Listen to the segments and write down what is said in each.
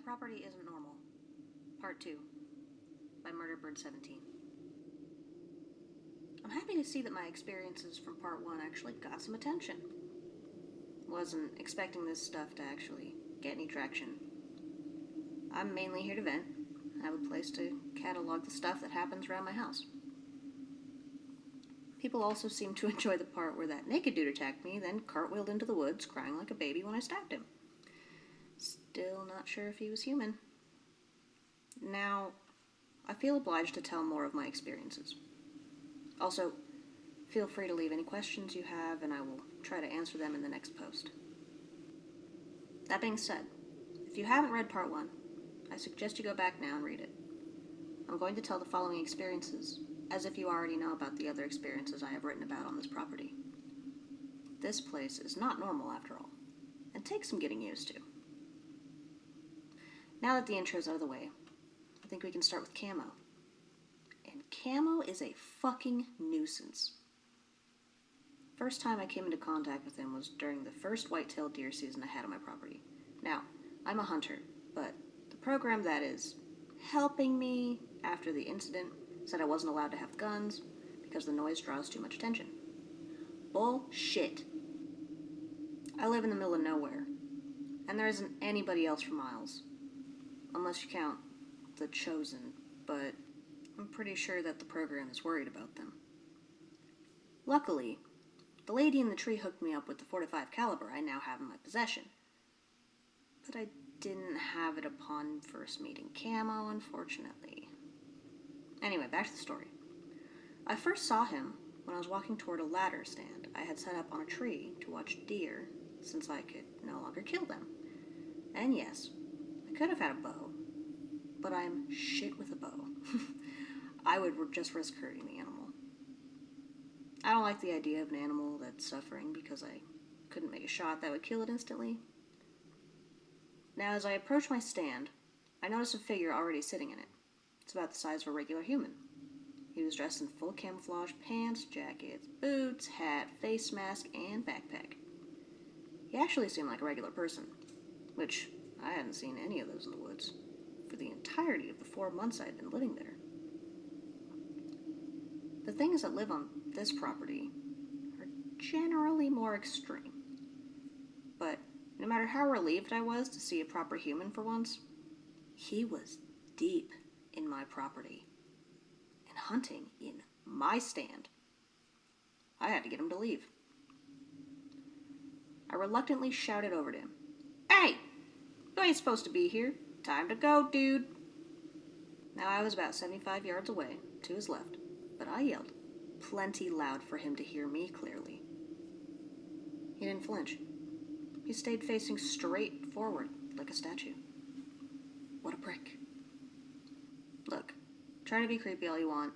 property isn't normal. Part 2 by Murderbird17. I'm happy to see that my experiences from Part 1 actually got some attention. Wasn't expecting this stuff to actually get any traction. I'm mainly here to vent. I have a place to catalog the stuff that happens around my house. People also seem to enjoy the part where that naked dude attacked me, then cartwheeled into the woods, crying like a baby when I stabbed him. Still not sure if he was human. Now, I feel obliged to tell more of my experiences. Also, feel free to leave any questions you have, and I will try to answer them in the next post. That being said, if you haven't read Part 1, I suggest you go back now and read it. I'm going to tell the following experiences, as if you already know about the other experiences I have written about on this property. This place is not normal, after all, and takes some getting used to. Now that the intro's out of the way, I think we can start with Camo. And Camo is a fucking nuisance. First time I came into contact with him was during the first white-tailed deer season I had on my property. Now, I'm a hunter, but the program that is helping me after the incident said I wasn't allowed to have guns because the noise draws too much attention. Bullshit. I live in the middle of nowhere, and there isn't anybody else for miles. Unless you count the Chosen, but I'm pretty sure that the program is worried about them. Luckily, the lady in the tree hooked me up with the .45 caliber I now have in my possession. But I didn't have it upon first meeting Camo, unfortunately. Anyway, back to the story. I first saw him when I was walking toward a ladder stand I had set up on a tree to watch deer, since I could no longer kill them. And yes, I could have had a bow, but I'm shit with a bow. I would just risk hurting the animal. I don't like the idea of an animal that's suffering because I couldn't make a shot that would kill it instantly. Now, as I approach my stand, I notice a figure already sitting in it. It's about the size of a regular human. He was dressed in full camouflage pants, jackets, boots, hat, face mask, and backpack. He actually seemed like a regular person, which I hadn't seen any of those in the woods for the entirety of the 4 months I'd been living there. The things that live on this property are generally more extreme. But no matter how relieved I was to see a proper human for once, he was deep in my property and hunting in my stand. I had to get him to leave. I reluctantly shouted over to him, "Hey! You ain't supposed to be here. Time to go, dude." Now I was about 75 yards away, to his left, but I yelled plenty loud for him to hear me clearly. He didn't flinch. He stayed facing straight forward like a statue. What a prick. Look, try to be creepy all you want,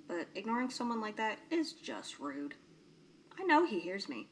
but ignoring someone like that is just rude. I know he hears me.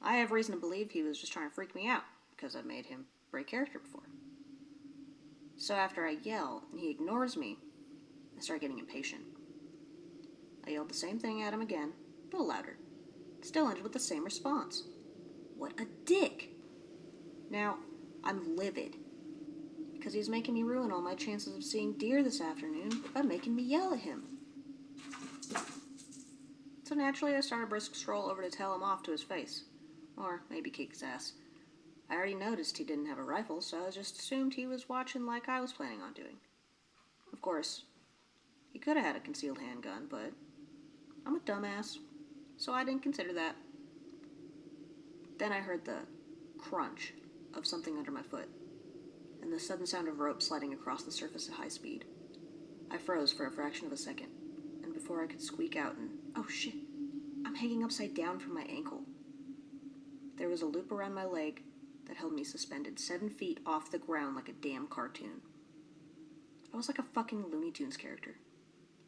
I have reason to believe he was just trying to freak me out because I've made him break character before. So after I yell and he ignores me, I start getting impatient. I yelled the same thing at him again, but louder. Still ended with the same response. What a dick! Now, I'm livid, because he's making me ruin all my chances of seeing deer this afternoon by making me yell at him. So naturally I start a brisk stroll over to tell him off to his face, or maybe kick his ass. I already noticed he didn't have a rifle, so I just assumed he was watching like I was planning on doing. Of course, he could have had a concealed handgun, but I'm a dumbass, so I didn't consider that. Then I heard the crunch of something under my foot, and the sudden sound of rope sliding across the surface at high speed. I froze for a fraction of a second, and before I could squeak out oh shit, I'm hanging upside down from my ankle. There was a loop around my leg that held me suspended 7 feet off the ground like a damn cartoon. I was like a fucking Looney Tunes character.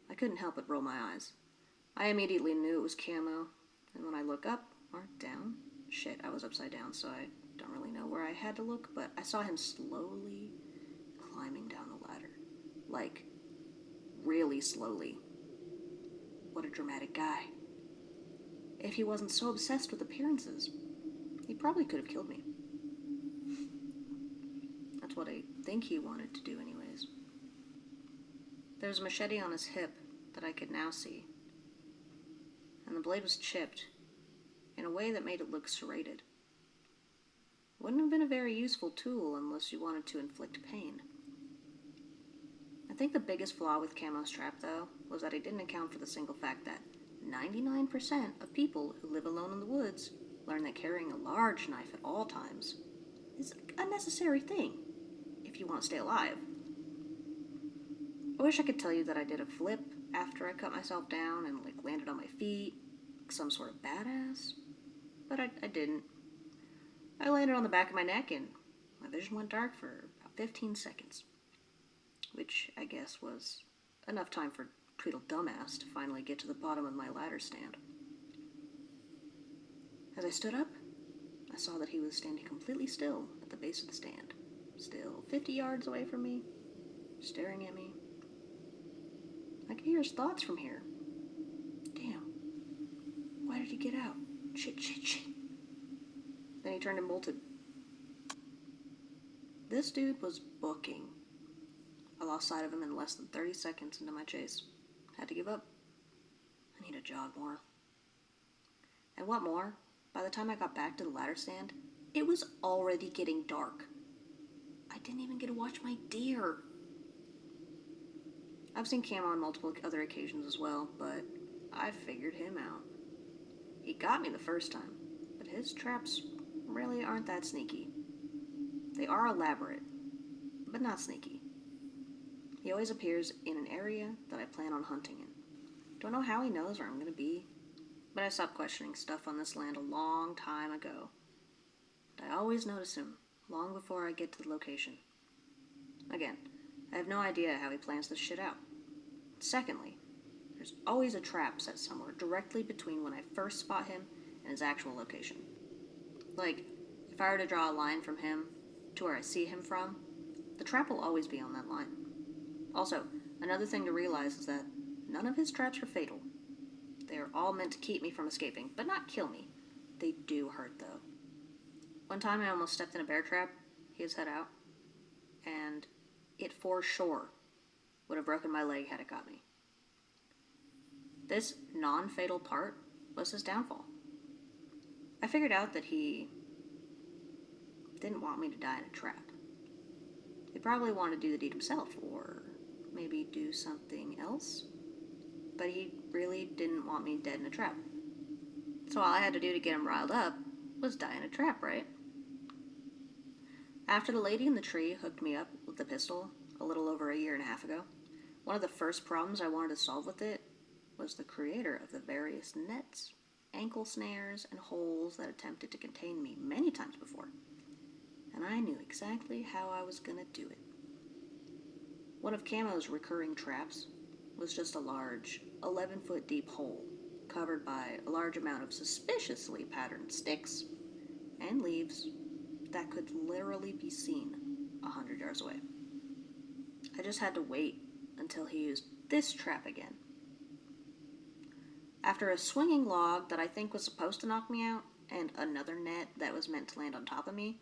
I couldn't help but roll my eyes. I immediately knew it was Camo, and when I look up, or down, shit, I was upside down, so I don't really know where I had to look, but I saw him slowly climbing down the ladder. Like, really slowly. What a dramatic guy. If he wasn't so obsessed with appearances, he probably could have killed me. That's what I think he wanted to do anyways. There was a machete on his hip that I could now see, and the blade was chipped in a way that made it look serrated. Wouldn't have been a very useful tool unless you wanted to inflict pain. I think the biggest flaw with Camo's trap, though, was that he didn't account for the single fact that 99% of people who live alone in the woods learn that carrying a large knife at all times is a necessary thing if you want to stay alive. I wish I could tell you that I did a flip after I cut myself down and landed on my feet, like some sort of badass, but I didn't. I landed on the back of my neck and my vision went dark for about 15 seconds, which I guess was enough time for Tweedle Dumbass to finally get to the bottom of my ladder stand. As I stood up, I saw that he was standing completely still at the base of the stand, still 50 yards away from me, staring at me. I could hear his thoughts from here. Damn. Why did he get out? Shit. Then he turned and bolted. This dude was booking. I lost sight of him in less than 30 seconds into my chase. Had to give up. I need to jog more. And what more? By the time I got back to the ladder stand, it was already getting dark. I didn't even get to watch my deer. I've seen Camo on multiple other occasions as well, but I figured him out. He got me the first time, but his traps really aren't that sneaky. They are elaborate, but not sneaky. He always appears in an area that I plan on hunting in. Don't know how he knows where I'm going to be, but I stopped questioning stuff on this land a long time ago. But I always notice him long before I get to the location. Again, I have no idea how he plans this shit out. Secondly, there's always a trap set somewhere directly between when I first spot him and his actual location. Like, if I were to draw a line from him to where I see him from, the trap will always be on that line. Also, another thing to realize is that none of his traps are fatal. They are all meant to keep me from escaping, but not kill me. They do hurt, though. One time I almost stepped in a bear trap, he has head out, and it for sure would have broken my leg had it got me. This non-fatal part was his downfall. I figured out that he didn't want me to die in a trap. He probably wanted to do the deed himself, or maybe do something else, but he really didn't want me dead in a trap. So all I had to do to get him riled up was die in a trap, right? After the lady in the tree hooked me up with the pistol a little over a year and a half ago, one of the first problems I wanted to solve with it was the creator of the various nets, ankle snares, and holes that attempted to contain me many times before. And I knew exactly how I was going to do it. One of Camo's recurring traps was just a large 11-foot deep hole covered by a large amount of suspiciously patterned sticks and leaves that could literally be seen 100 yards away. I just had to wait until he used this trap again. After a swinging log that I think was supposed to knock me out, and another net that was meant to land on top of me,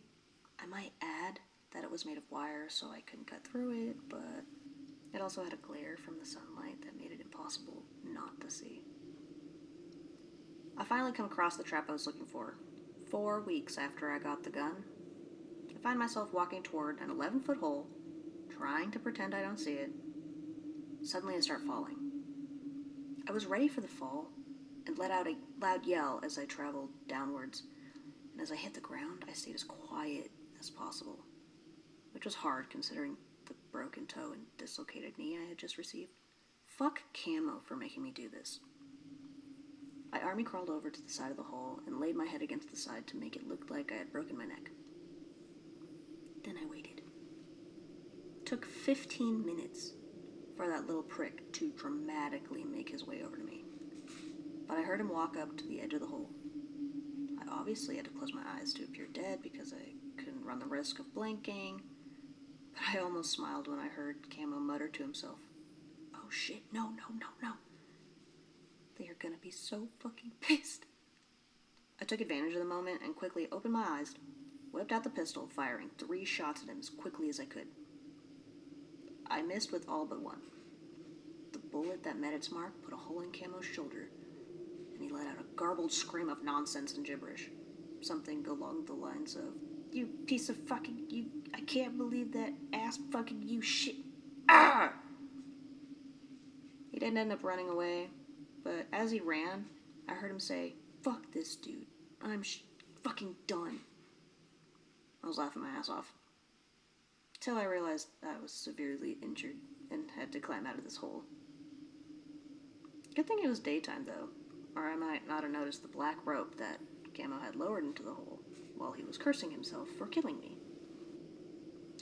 I might add that it was made of wire so I couldn't cut through it, but it also had a glare from the sunlight that made it impossible not to see. I finally come across the trap I was looking for, 4 weeks after I got the gun. I find myself walking toward an 11-foot hole, trying to pretend I don't see it. Suddenly I start falling. I was ready for the fall and let out a loud yell as I traveled downwards, and as I hit the ground, I stayed as quiet as possible, which was hard considering the broken toe and dislocated knee I had just received. Fuck Camo for making me do this. I army crawled over to the side of the hole and laid my head against the side to make it look like I had broken my neck. Then I waited. It took 15 minutes for that little prick to dramatically make his way over to me. But I heard him walk up to the edge of the hole. I obviously had to close my eyes to appear dead because I couldn't run the risk of blinking, but I almost smiled when I heard Camo mutter to himself, "Oh shit, no. They are gonna be so fucking pissed." I took advantage of the moment and quickly opened my eyes whipped out the pistol, firing 3 shots at him as quickly as I could. I missed with all but one. The bullet that met its mark put a hole in Camo's shoulder, and he let out a garbled scream of nonsense and gibberish. Something along the lines of, "You piece of fucking, you, I can't believe that ass fucking you shit. Ah!" He didn't end up running away, but as he ran, I heard him say, "Fuck this dude. I'm fucking done." I was laughing my ass off. Till I realized I was severely injured and had to climb out of this hole. Good thing it was daytime, though, or I might not have noticed the black rope that Camo had lowered into the hole while he was cursing himself for killing me.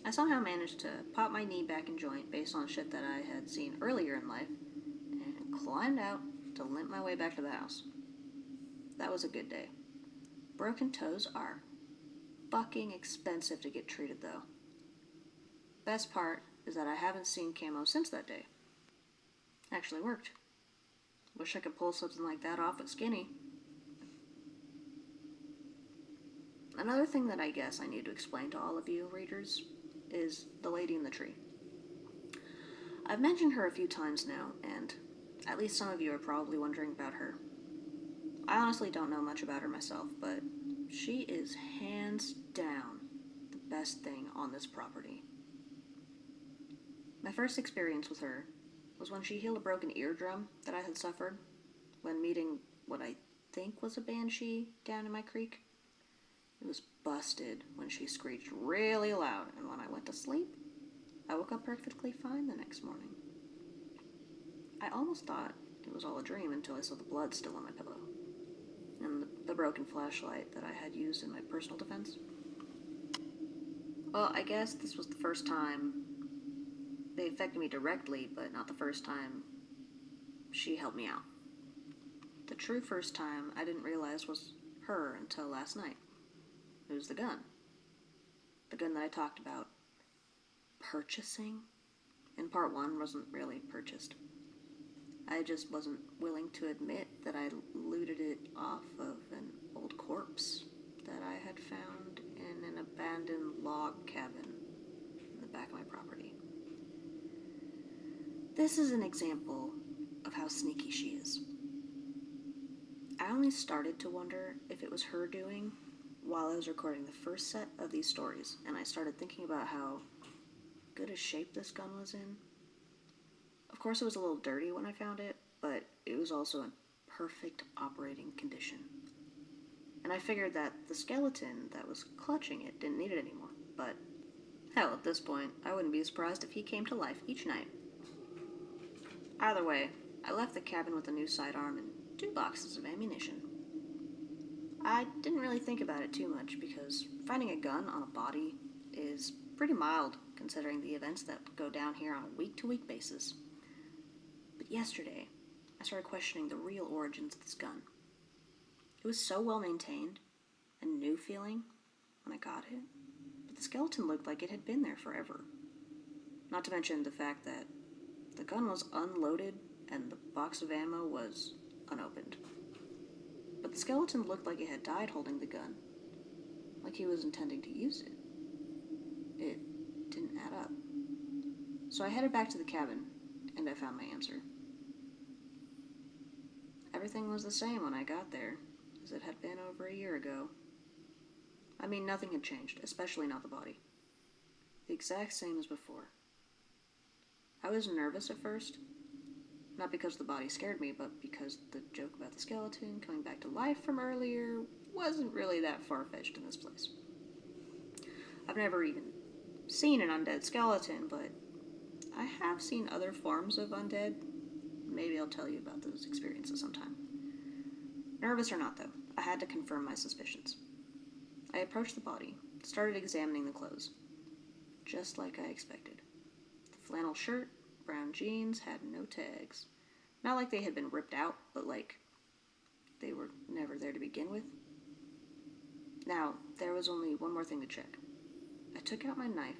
I somehow managed to pop my knee back in joint based on shit that I had seen earlier in life and climbed out to limp my way back to the house. That was a good day. Broken toes are fucking expensive to get treated, though. Best part is that I haven't seen Camo since that day. Actually worked. Wish I could pull something like that off with Skinny. Another thing that I guess I need to explain to all of you readers is the lady in the tree. I've mentioned her a few times now, and at least some of you are probably wondering about her. I honestly don't know much about her myself, but she is hands down the best thing on this property. My first experience with her was when she healed a broken eardrum that I had suffered when meeting what I think was a banshee down in my creek. It was busted when she screeched really loud, and when I went to sleep, I woke up perfectly fine the next morning. I almost thought it was all a dream until I saw the blood still on my pillow, and the broken flashlight that I had used in my personal defense. Well, I guess this was the first time they affected me directly, but not the first time she helped me out. The true first time I didn't realize was her until last night. It was the gun. The gun that I talked about purchasing in part 1 wasn't really purchased. I just wasn't willing to admit that I looted it off of an old corpse that I had found in an abandoned log cabin in the back of my property. This is an example of how sneaky she is. I only started to wonder if it was her doing while I was recording the first set of these stories, and I started thinking about how good a shape this gun was in. Of course, it was a little dirty when I found it, but it was also in perfect operating condition. And I figured that the skeleton that was clutching it didn't need it anymore, but hell, at this point, I wouldn't be surprised if he came to life each night. Either way, I left the cabin with a new sidearm and 2 boxes of ammunition. I didn't really think about it too much because finding a gun on a body is pretty mild considering the events that go down here on a week-to-week basis. But yesterday, I started questioning the real origins of this gun. It was so well maintained and new feeling when I got it, but the skeleton looked like it had been there forever. Not to mention the fact that the gun was unloaded and the box of ammo was unopened. But the skeleton looked like it had died holding the gun, like he was intending to use it. It didn't add up. So I headed back to the cabin, and I found my answer. Everything was the same when I got there, as it had been over a year ago. I mean, nothing had changed, especially not the body. The exact same as before. I was nervous at first, not because the body scared me, but because the joke about the skeleton coming back to life from earlier wasn't really that far-fetched in this place. I've never even seen an undead skeleton, but I have seen other forms of undead. Maybe I'll tell you about those experiences sometime. Nervous or not, though, I had to confirm my suspicions. I approached the body, started examining the clothes, just like I expected. The flannel shirt, brown jeans had no tags. Not like they had been ripped out, but like they were never there to begin with. Now, there was only one more thing to check. I took out my knife,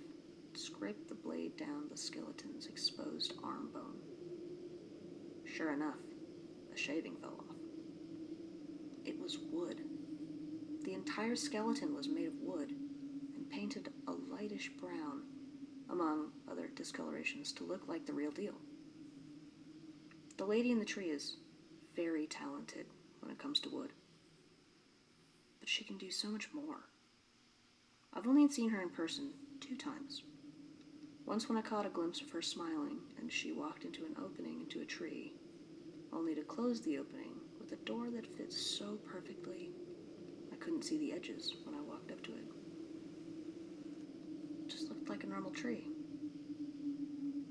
scraped the blade down the skeleton's exposed arm bone. Sure enough, a shaving fell off. It was wood. The entire skeleton was made of wood, painted a lightish brown, among other discolorations, to look like the real deal. The lady in the tree is very talented when it comes to wood, but she can do so much more. I've only seen her in person 2 times. Once when I caught a glimpse of her smiling, and she walked into an opening into a tree, only to close the opening with a door that fits so perfectly I couldn't see the edges when I walked up to it. It just looked like a normal tree.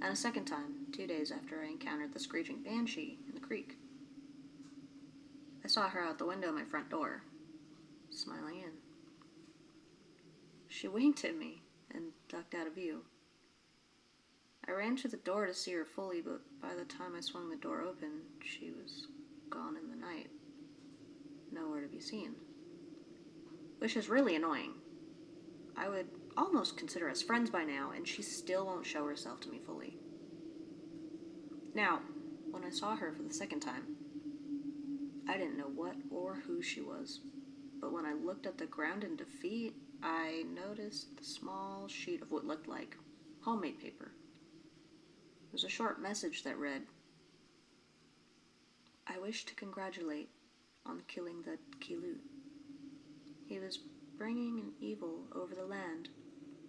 And a second time, 2 days after I encountered the screeching banshee in the creek. I saw her out the window of my front door, smiling in. She winked at me and ducked out of view. I ran to the door to see her fully, but by the time I swung the door open, she was gone in the night. Nowhere to be seen. Which is really annoying. I would almost consider us friends by now, and she still won't show herself to me fully. Now, when I saw her for the second time, I didn't know what or who she was, but when I looked at the ground in defeat, I noticed the small sheet of what looked like homemade paper. It was a short message that read, "I wish to congratulate on killing the Kilut. He was bringing an evil over the land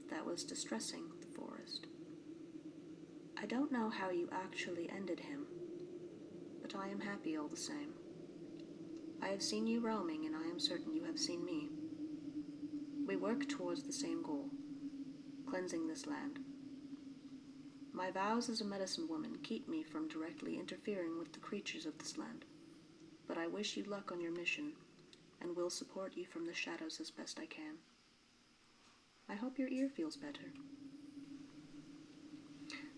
that was distressing the forest. I don't know how you actually ended him, but I am happy all the same. I have seen you roaming, and I am certain you have seen me. We work towards the same goal, cleansing this land. My vows as a medicine woman keep me from directly interfering with the creatures of this land, but I wish you luck on your mission, and will support you from the shadows as best I can. I hope your ear feels better."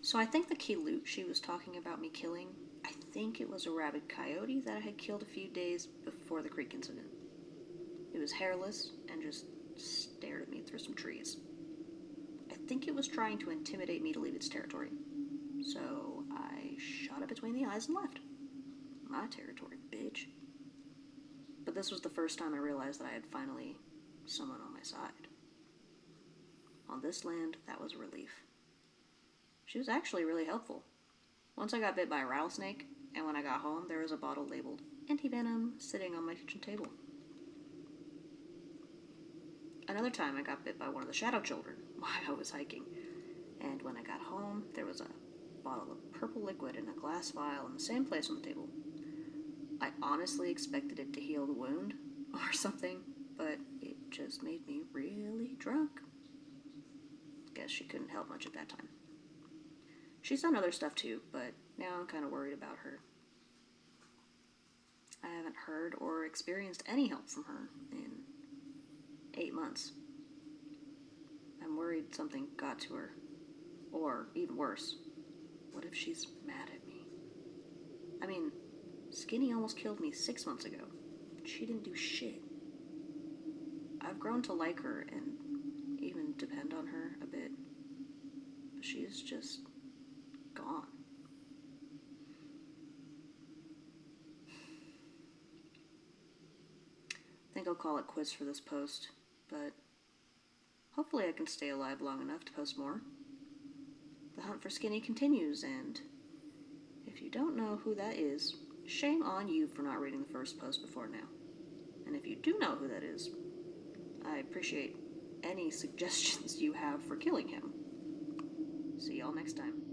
So I think the Kilut she was talking about me killing, I think it was a rabid coyote that I had killed a few days before the creek incident. It was hairless and just stared at me through some trees. I think it was trying to intimidate me to leave its territory. So I shot it between the eyes and left. My territory, bitch. But this was the first time I realized that I had finally someone on my side. On this land, that was a relief. She was actually really helpful. Once I got bit by a rattlesnake, and when I got home, there was a bottle labeled anti-venom sitting on my kitchen table. Another time, I got bit by one of the shadow children while I was hiking, and when I got home, there was a bottle of purple liquid in a glass vial in the same place on the table. I honestly expected it to heal the wound or something, but it just made me really drunk. Guess she couldn't help much at that time. She's done other stuff too, but now I'm kind of worried about her. I haven't heard or experienced any help from her in 8 months. I'm worried something got to her. Or, even worse, what if she's mad at me? I mean, Skinny almost killed me 6 months ago. She didn't do shit. I've grown to like her and even depend on her a bit. But she's just gone. I think I'll call it quits for this post, but hopefully I can stay alive long enough to post more. The hunt for Skinny continues, and if you don't know who that is, shame on you for not reading the first post before now. And if you do know who that is, I appreciate any suggestions you have for killing him. See y'all next time.